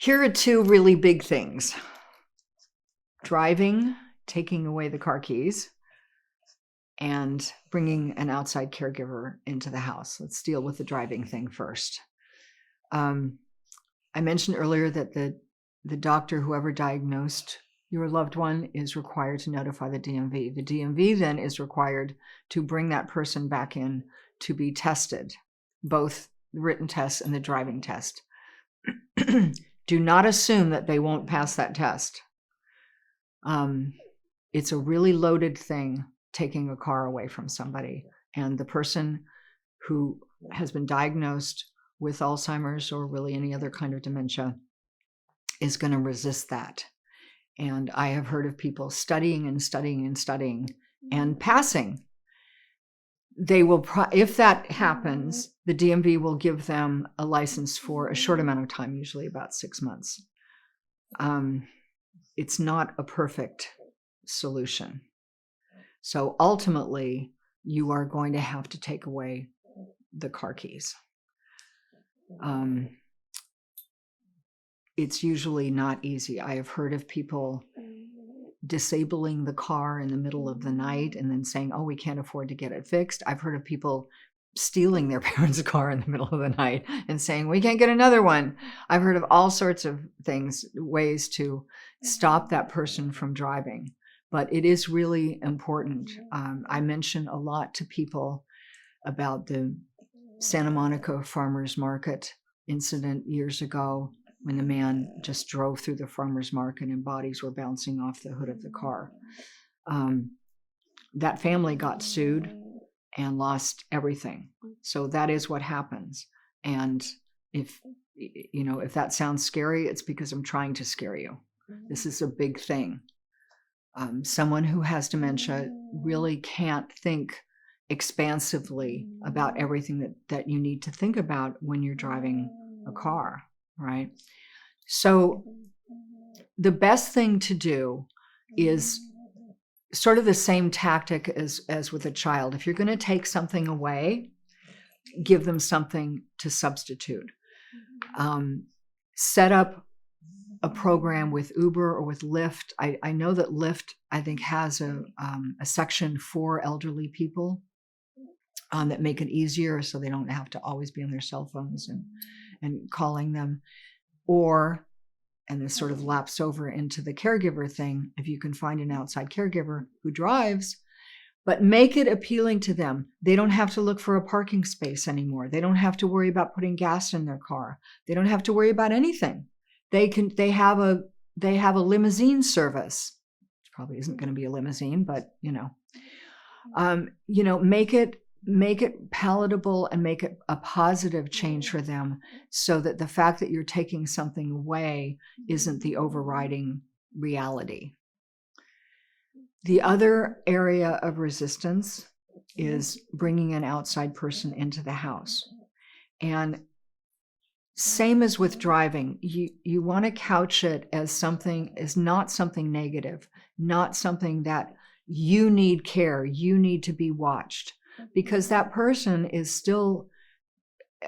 Here are two really big things. Driving, taking away the car keys, and bringing an outside caregiver into the house. Let's deal with the driving thing first. I mentioned earlier that the doctor, whoever diagnosed your loved one, is required to notify the DMV. The DMV then is required to bring that person back in to be tested, both the written test and the driving test. Do not assume that they won't pass that test. It's a really loaded thing, taking a car away from somebody. And the person who has been diagnosed with Alzheimer's or really any other kind of dementia is going to resist that. And I have heard of people studying and studying and studying and passing. They will, if that happens, the DMV will give them a license for a short amount of time, usually about 6 months. It's not a perfect solution. So ultimately, you are going to have to take away the car keys. It's usually not easy. I have heard of people disabling the car in the middle of the night and then saying, oh, we can't afford to get it fixed. I've heard of people stealing their parents' car in the middle of the night and saying, we can't get another one. I've heard of all sorts of things, ways to stop that person from driving. But it is really important. I mention a lot to people about the Santa Monica Farmers Market incident years ago when the man just drove through the farmers market and bodies were bouncing off the hood of the car. That family got sued and lost everything. So that is what happens. And if that sounds scary, it's because I'm trying to scare you. This is a big thing. Someone who has dementia really can't think expansively about everything that you need to think about when you're driving a car, right? So the best thing to do is sort of the same tactic as with a child. If you're going to take something away, give them something to substitute. Set up a program with Uber or with Lyft. I know that Lyft, I think, has a section for elderly people that make it easier so they don't have to always be on their cell phones and calling them. And this sort of laps over into the caregiver thing, if you can find an outside caregiver who drives, but make it appealing to them. They don't have to look for a parking space anymore. They don't have to worry about putting gas in their car. They don't have to worry about anything. They have a limousine service. It probably isn't going to be a limousine, but make it palatable and make it a positive change for them so that the fact that you're taking something away isn't the overriding reality. The other area of resistance is bringing an outside person into the house. And same as with driving, you want to couch it as not something negative, not something that you need care, you need to be watched. Because that person is still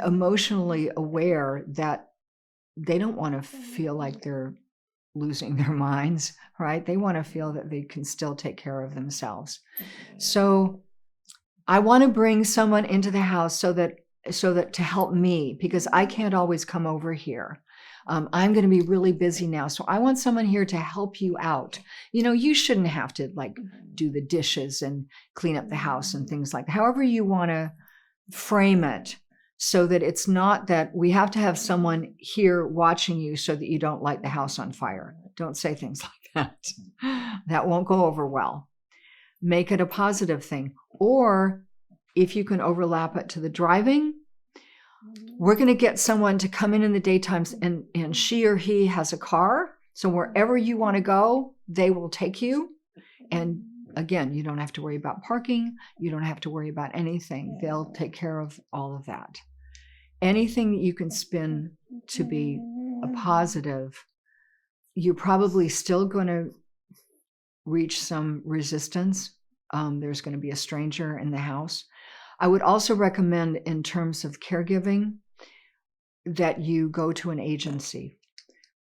emotionally aware that they don't want to feel like they're losing their minds, right? They want to feel that they can still take care of themselves. So I want to bring someone into the house so that to help me, because I can't always come over here. I'm going to be really busy now. So I want someone here to help you out. You shouldn't have to do the dishes and clean up the house and things like that. However you want to frame it so that it's not that we have to have someone here watching you so that you don't light the house on fire. Don't say things like that. That won't go over well. Make it a positive thing. Or if you can overlap it to the driving, we're going to get someone to come in the daytimes and she or he has a car. So wherever you want to go, they will take you. And again, you don't have to worry about parking. You don't have to worry about anything. They'll take care of all of that. Anything you can spin to be a positive, you're probably still going to reach some resistance. There's going to be a stranger in the house. I would also recommend, in terms of caregiving, that you go to an agency,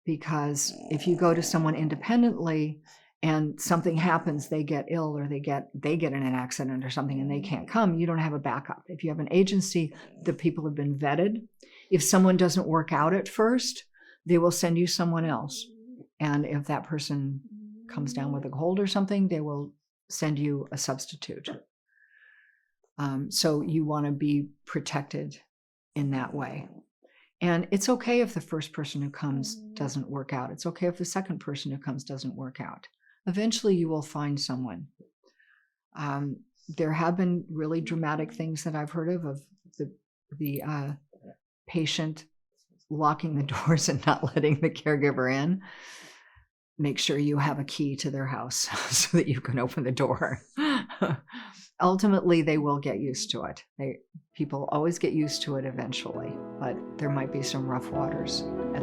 because if you go to someone independently and something happens, they get ill or they get in an accident or something and they can't come, you don't have a backup. If you have an agency, the people have been vetted. If someone doesn't work out at first, they will send you someone else. And if that person comes down with a cold or something, they will send you a substitute. So you want to be protected in that way. And it's okay if the first person who comes doesn't work out. It's okay if the second person who comes doesn't work out. Eventually you will find someone. There have been really dramatic things that I've heard of the patient locking the doors and not letting the caregiver in. Make sure you have a key to their house so that you can open the door. Ultimately, they will get used to it. People always get used to it eventually, but there might be some rough waters at